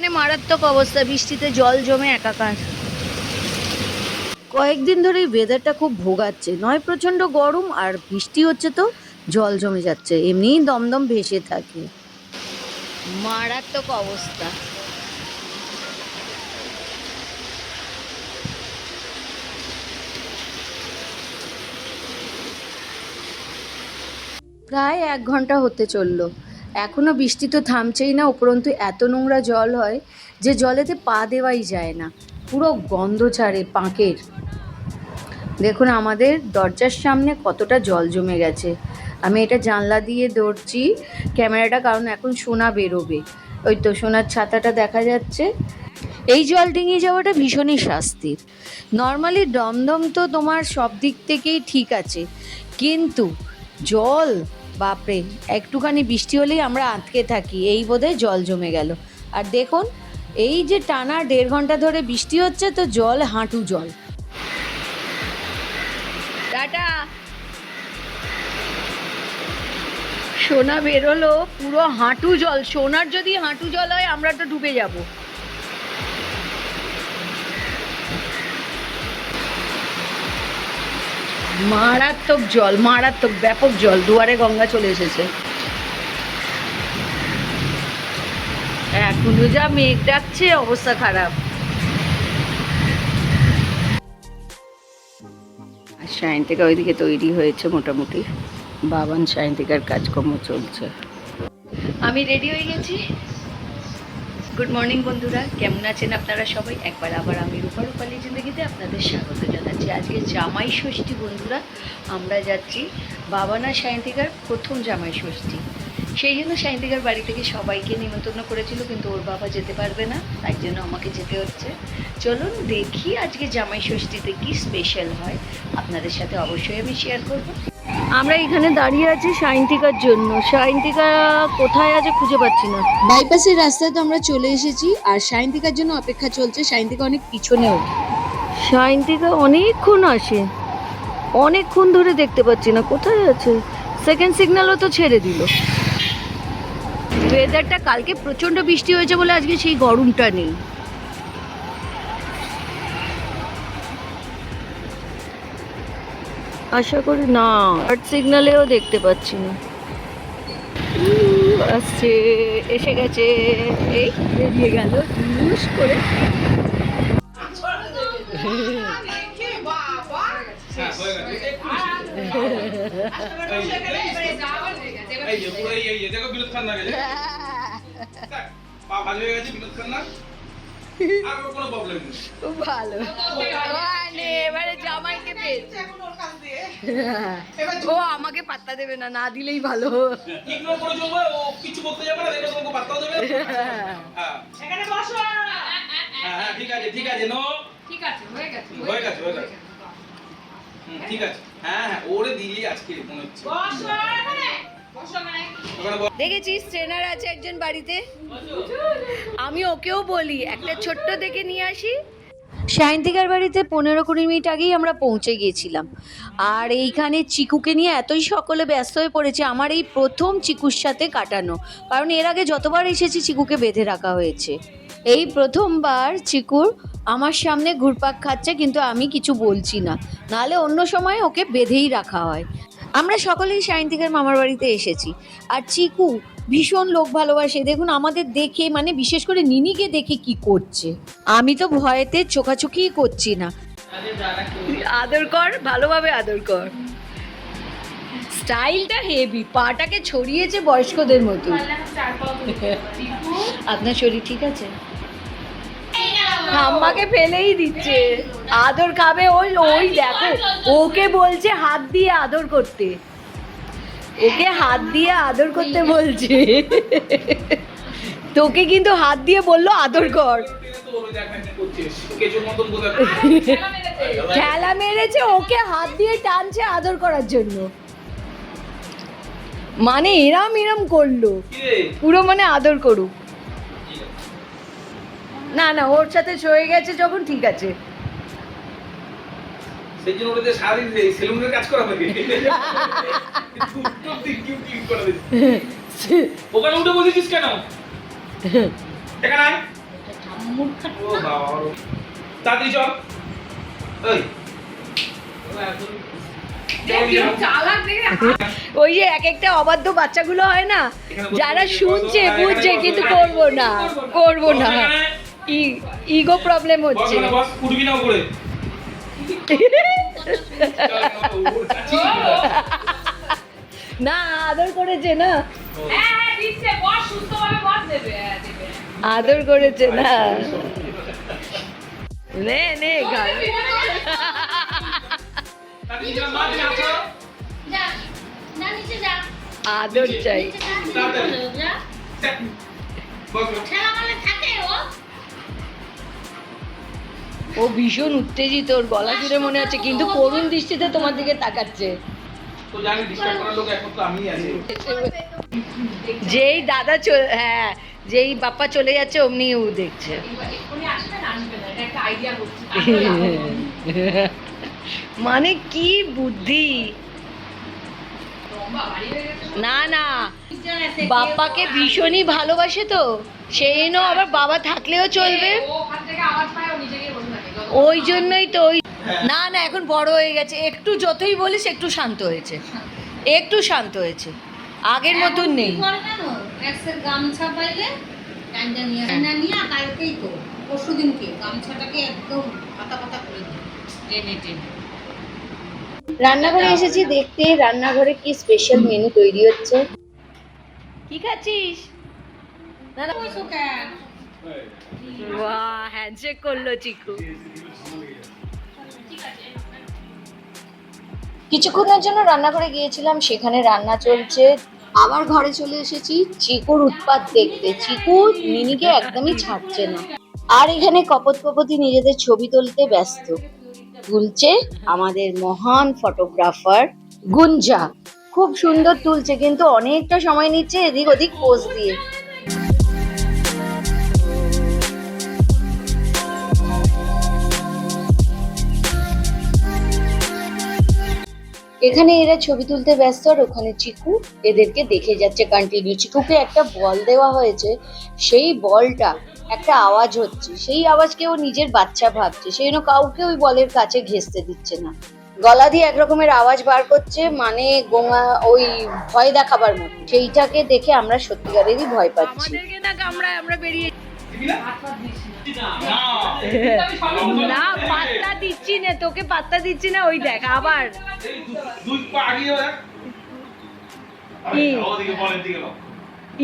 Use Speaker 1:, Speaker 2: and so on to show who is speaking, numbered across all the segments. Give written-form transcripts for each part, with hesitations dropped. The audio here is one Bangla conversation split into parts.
Speaker 1: এখানে মারাত্মক অবস্থা, বৃষ্টিতে জল জমে একাকার। কয়েকদিন ধরে ওয়েদারটা খুব ভোগাচ্ছে, নয় প্রচন্ড গরম আর বৃষ্টি হচ্ছে তো জল জমে যাচ্ছে, এমনিই দমদম ভেসে থাকে। মারাত্মক অবস্থা। প্রায় 1 ঘন্টা হতে চললো, এখনো বৃষ্টি তো থামছেই না, উপরন্তু এত নোংরা জল হয় যে জলেতে পা দেওয়াই যায় না, পুরো গন্ধ ছাড়ে পাঁকের। দেখুন আমাদের দরজার সামনে কতটা জল জমে গেছে। আমি এটা জানলা দিয়ে ধরছি ক্যামেরাটা, কারণ এখন সোনা বেরোবে। ওই তো সোনার ছাতাটা দেখা যাচ্ছে। এই জল ডিঙিয়ে যাওয়াটা ভীষণই শাস্তির। নর্মালি দমদম তো তোমার সব দিক থেকেই ঠিক আছে, কিন্তু জল বাপরে, একটুখানি বৃষ্টি হলেই আমরা আটকে থাকি, এই বোধহয় জল জমে গেল। আর দেখুন এই যে টানা 1.5 ঘন্টা ধরে বৃষ্টি হচ্ছে, তো জল হাঁটু জল। টাটা। সোনা বেরোলো, পুরো হাঁটু জল। সোনার যদি হাঁটু জল হয় আমরা তো ডুবে যাব। মারাত্মক জল, মারাত্মক ব্যাপক জল, দুয়ারে গঙ্গা চলে এসেছে। এখনো যা মেঘ ডাকছে, অবস্থা খারাপ। আর সায়ন্তিকা ওইদিকে তৈরি হয়েছে মোটামুটি, বাবান সায়ন্তিকার কাজকর্ম চলছে। আমি রেডি হয়ে গেছি। গুড মর্নিং বন্ধুরা, কেমন আছেন আপনারা সবাই? একবার আবার আমি রূপা রূপালী জিন্দগিতে আপনাদের স্বাগত জানাচ্ছি। আজকে জামাই ষষ্ঠী বন্ধুরা, আমরা যাচ্ছি বাবানা সায়ন্তিকার প্রথম জামাই ষষ্ঠী। সেই জন্য সায়ন্তিকার বাড়ি থেকে সবাইকে নিমন্ত্রণ করেছিল, কিন্তু ওর বাবা যেতে পারবে না, তাই জন্য আমাকে যেতে হচ্ছে। চলুন দেখি আজকে জামাই ষষ্ঠীতে কি স্পেশাল হয়, আপনাদের সাথে অবশ্যই আমি শেয়ার করব। আমরা এখানে দাঁড়িয়ে আছি সায়ন্তিকার জন্য। সায়ন্তিকা কোথায় আছে খুঁজে পাচ্ছি না। বাইপাসের রাস্তায় তো আমরা চলে এসেছি, আর সায়ন্তিকার জন্য অপেক্ষা চলছে। সায়ন্তিকা অনেক পিছনেও। সায়ন্তিকা অনেকক্ষণ আসে, অনেকক্ষণ ধরে দেখতে পাচ্ছি না, কোথায় আছে? সেকেন্ড সিগন্যালও তো ছেড়ে দিল। ওয়েদারটা কালকে প্রচন্ড বৃষ্টি হয়েছে বলে আজকে সেই গরমটা নেই। আশা করি না, থার্ড সিগন্যালেও দেখতে পাচ্ছি না। আসছে, এসে গেছে, এই বেরিয়ে গেল টুস করে। খুব ভালো, এবারে জামাইকে পেয়েছে। ও আমাকে পাত্তা দেবে না, না দিলেই ভালো। দেখেছিস ট্রেনার আছে একজন বাড়িতে, আমি ওকেও বলি একটা ছোট্ট দেখে নিয়ে আসি। সায়ন্তিকার বাড়িতে 15-20 মিনিট আগেই আমরা পৌঁছে গিয়েছিলাম, আর এইখানে চিকুকে নিয়ে এতই সকলে ব্যস্ত হয়ে পড়েছে। আমার এই প্রথম চিকুর সাথে কাটানো, কারণ এর আগে যতবার এসেছি চিকুকে বেঁধে রাখা হয়েছে। এই প্রথমবার চিকুর আমার সামনে ঘুরপাক খাচ্ছে, কিন্তু আমি কিছু বলছি না, নাহলে অন্য সময় ওকে বেঁধেই রাখা হয়। আমরা সকলেই সায়ন্তিকার মামার বাড়িতে এসেছি, আর চিকু ভীষণ লোক ভালোবাসে। দেখুন আমাদের দেখে, মানে বিশেষ করে নিনিকে দেখে কি করছে, আমি তো ভয়েতে চোখাচোখি করছি না। আদর কর, ভালোভাবে আদর কর। স্টাইলটা হেভি, পাটাকে ছড়িয়েছে বয়স্কদের মতো। আপনার শরীর ঠিক আছে? ঠাম্মাকে ফেলেই দিচ্ছে, আদর খাবে। ওই ওই দেখো, ওকে বলছে হাত দিয়ে আদর করতে, ওকে হাত দিয়ে আদর করতে বলছে। তোকে কিন্তু হাত দিয়ে বললো আদর কর। ঠেলা মেরেছে, ওকে হাত দিয়ে টানছে আদর করার জন্য, মানে এরম এরম করলো পুরো, মানে আদর করুক। না না, ওর সাথে সয়ে গেছে যখন, ঠিক আছে। সেই জন্য ওদের সারাদিন সেলুনের কাজ করা হবে। ওখানে উঠে বসেছিস কেন? এখানে আয়।
Speaker 2: তাড়াতাড়ি চল। এই
Speaker 1: ওই যে এক একটা অবাধ্য বাচ্চাগুলো হয় না, যারা শুনছে বুঝছে কিন্তু করবো না ইগো প্রবলেম হচ্ছে।
Speaker 2: বস উঠবি না উপরে।
Speaker 1: না আদর করেছে না, আদর করেছে না, নে নে গাল।
Speaker 2: তাড়াতাড়ি চল, মা তুমি আসো।
Speaker 1: আদর চাই। ও ভীষণ উত্তেজিত, ওর গলা শুনে মনে হচ্ছে, কিন্তু করুণ দৃষ্টিতে তোমার দিকে তাকাচ্ছে।
Speaker 2: তো জানি ডিস্টার্ব করার লোক এখন তো আমিই আছি।
Speaker 1: যেই দাদা হ্যাঁ, যেই বাপ্পা চলে যাচ্ছে অমনি ও দেখছে। মানে কি বুদ্ধি! না না, বাপ্পাকে ভীষণই ভালোবাসে তো সেই জন্য, আবার বাবা থাকলেও চলবে, ওই জন্যই তো। ওই না না, এখন বড় হয়ে গেছে, একটু যতই বলিস একটু শান্ত হয়েছে, একটু শান্ত হয়েছে, আগের মতন নেই।
Speaker 3: গামছা পাইলে নিয়ে কালকেই তো পরশু দিনকে গামছাটাকে একদম পাতা পাতা করে দিই টেনে টেনে।
Speaker 1: রান্নাঘরে এসেছি দেখতে, রান্নাঘরে কি স্পেশাল মেনু তৈরি হচ্ছে। কি খাচ্ছিস? না না, বাহ, হ্যান্ডশেক করলো চিকু। কিছুক্ষণের জন্য রান্নাঘরে গিয়েছিলাম, সেখানে রান্না চলছে। আবার ঘরে চলে এসেছি চিকুর উৎপাত দেখতে। চিকু মিনিকে একদমই ছাড়ছে না, আর এখানে কপতি নিজেদের ছবি তুলতে ব্যস্ত। তুলছে আমাদের মহান ফটোগ্রাফার গুঞ্জা, খুব সুন্দর তুলছে, কিন্তু অনেকটা সময় নিচ্ছে এদিক ওদিক পোজ দিয়ে। এখানে এরা ছবি তুলতে ব্যস্ত, আর ওখানে চিকু এদেরকে দেখে যাচ্ছে কন্টিনিউ। চিকুকে একটা বল দেওয়া হয়েছে, সেই বলটা একটা আওয়াজ হচ্ছে, সেই আওয়াজকে ও নিজের বাচ্চা ভাবছে, সেই জন্য কাউকে ওই বলের কাছে ঘেঁষতে দিচ্ছে না। গলা দিয়ে এক রকমের আওয়াজ বার করছে, মানে গোঙা, ওই ভয় দেখাবার মতো। সেইটাকে দেখে আমরা সত্যিকারেরই ভয় পাচ্ছি। আমাদেরকে না কামড়ায়, আমরা বেরিয়ে না, পাত্তা দিচ্ছি না তোকে, পাত্তা দিচ্ছি না। ওই দেখ আবার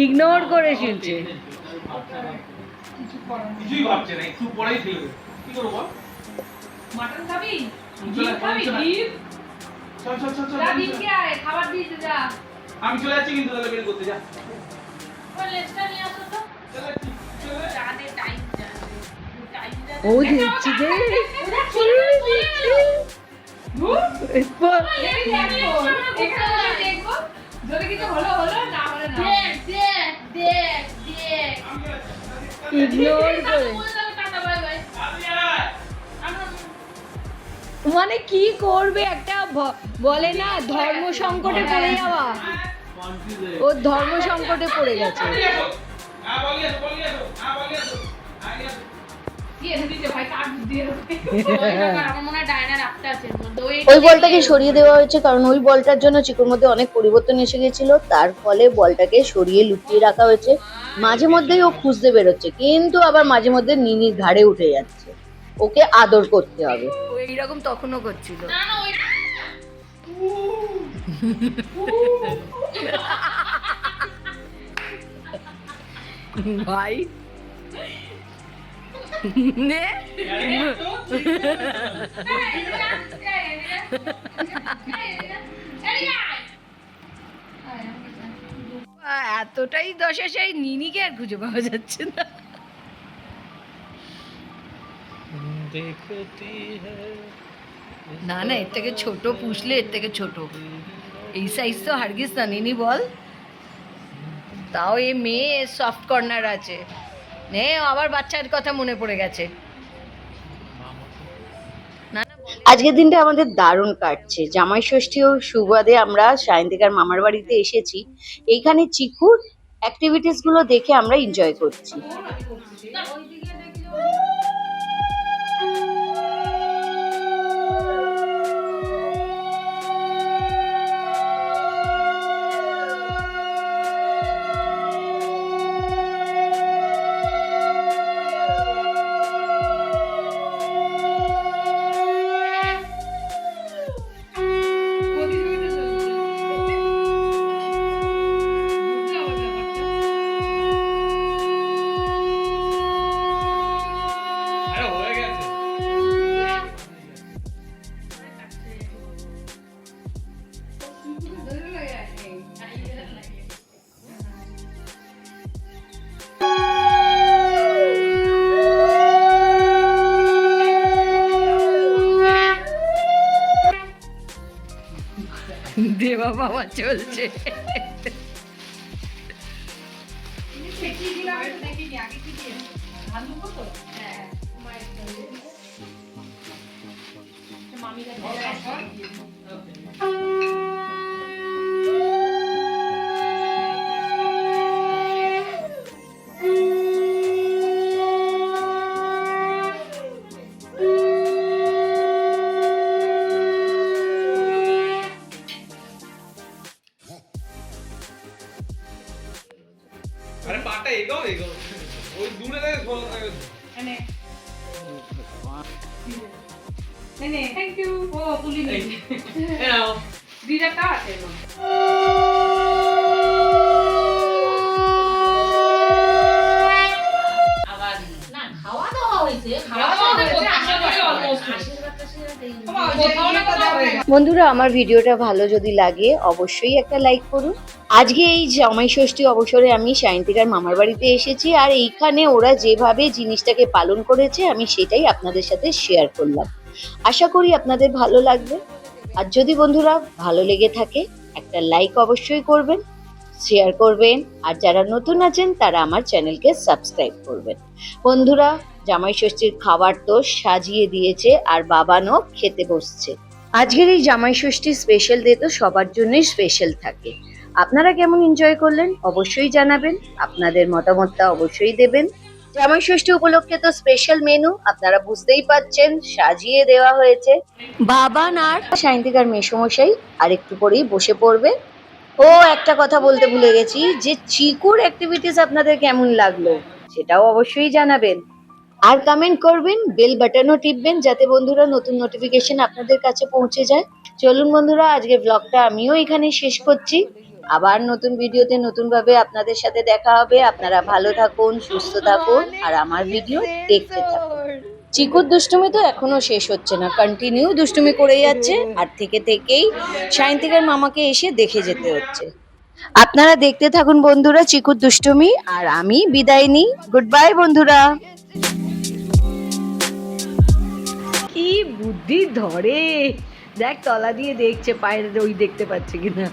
Speaker 1: ইগনোর করে শুনছে।
Speaker 2: কিছুই ভাবছে না, একটু পরেই ফেলবে। কি করব বল?
Speaker 3: মাটন খাবি?
Speaker 2: চল
Speaker 3: খাবি?
Speaker 2: চল চল চল চল।
Speaker 3: যা ডিম কে আয়, খাবার দিতে যা।
Speaker 2: আমি চলে যাচ্ছি, কিন্তু তাহলে বের করতে যা।
Speaker 3: ওই লেসটা নিয়ে আসো তো।
Speaker 2: চলে যাচ্ছি, চলে।
Speaker 3: জানে টাইম জানে। টাইম জানে।
Speaker 1: ও দিচ্ছি দে,
Speaker 3: যদি কিছু হলো হলো, না হলে না। দেখ।
Speaker 1: ইগনোর করে।
Speaker 3: Tata bye bye.
Speaker 1: মানে কি করবে, একটা বলে না ধর্ম সংকটে পড়ে যাওয়া, ও ধর্ম সংকটে পড়ে গেছে। ওই বলটাকে সরিয়ে দেওয়া হয়েছে, কারণ ওই বলটার জন্য চিকুর মধ্যে অনেক পরিবর্তন এসে গেছিল, তার ফলে বলটাকে সরিয়ে লুকিয়ে রাখা হয়েছে। মাঝে মধ্যেই ও খুঁজতে বেরোচ্ছে, কিন্তু আবার মাঝে মধ্যে নিনির ঘাড়ে উঠে যাচ্ছে, ওকে আদর করতে হবে। ও এইরকম তখনও করছিল। ভাই নে এতটাই দশা, সেই নিনিকে আর খুঁজে পাওয়া যাচ্ছে না। না না, এর থেকে ছোট পুষলে, এর থেকে ছোট এই সাইজ তো হারগিস না নিনি, বল। তাও এ মেয়ে সফট কর্নার আছে। নে, আবার বাচ্চার কথা মনে পড়ে গেছে। আজকের দিনটা আমাদের দারুণ কাটছে। জামাই ষষ্ঠী ও সুবাদে আমরা সায়ন্তিকার মামার বাড়িতে এসেছি। এইখানে চিকুর অ্যাক্টিভিটিস গুলো দেখে আমরা এনজয় করছি। দেবা বাবা চলছে।
Speaker 2: আরে পাটা এগো এগো ওই দূরে
Speaker 3: থ্যাংক ইউ। ও তুলি নি।
Speaker 2: এনাও
Speaker 3: দিদাটা আছে না। আবার না খাওয়া দাওয়া হয়েছে। খাওয়া দাওয়া হয়েছে আশীর্বাদ অলমোস্ট। কোথাও না কোথাও হয়ে গেছে।
Speaker 1: বন্ধুরা, আমার ভিডিওটা ভালো যদি লাগে অবশ্যই একটা লাইক করুন। আজকে এই জামাই ষষ্ঠী অবসরে আমি সায়ন্তিকার মামার বাড়িতে এসেছি, আর এইখানে ওরা যেভাবে জিনিসটাকে পালন করেছে আমি সেটাই আপনাদের সাথে শেয়ার করলাম। আশা করি আপনাদের ভালো লাগবে। আর যদি বন্ধুরা ভালো লেগে থাকে একটা লাইক অবশ্যই করবেন, শেয়ার করবেন, আর যারা নতুন আছেন তারা আমার চ্যানেলকে সাবস্ক্রাইব করবেন। বন্ধুরা, জামাই ষষ্ঠীর খাবার তো সাজিয়ে দিয়েছে আর বাবানও খেতে বসছে। আজকের এই জামাই ষষ্ঠীর স্পেশাল ডে তো সবার জন্যই স্পেশাল থাকে। আপনারা কেমন এনজয় করলেন অবশ্যই জানাবেন, আপনাদের মতামতটা অবশ্যই দেবেন। জামাই ষষ্ঠী উপলক্ষে তো স্পেশাল মেনু আপনারা বুঝতেই পাচ্ছেন, সাজিয়ে দেওয়া হয়েছে। বাবান আর সায়ন্তিকার মেসোমশাই আর একটু পরেই বসে পড়বে। ও একটা কথা বলতে ভুলে গেছি, যে চিকুর অ্যাক্টিভিটিস আপনাদের কেমন লাগলো সেটাও অবশ্যই জানাবেন। আর কমেন্ট করবেন, বেল বাটনও টিপবেন যাতে বন্ধুরা নতুন নোটিফিকেশন আপনাদের কাছে পৌঁছে যায়। চলুন বন্ধুরা, আজকে ব্লগটা আমিও এখানে শেষ করছি। আবার নতুন ভিডিওতে নতুনভাবে আপনাদের সাথে দেখা হবে। আপনারা ভালো থাকুন, সুস্থ থাকুন, আর আমার ভিডিও দেখতে থাকুন। চিকুর দুষ্টুমি তো এখনো শেষ হচ্ছে না, কন্টিনিউ দুষ্টুমি করে যাচ্ছে, আর থেকেই সায়ন্তিকার মামাকে এসে দেখে যেতে হচ্ছে। আপনারা দেখতে থাকুন বন্ধুরা চিকুর দুষ্টুমি, আর আমি বিদায় নিই। গুড বাই বন্ধুরা। কি বুদ্ধি ধরে, দেখ তলা দিয়ে দেখছে পায়ের ওই দেখতে পাচ্ছে কিনা।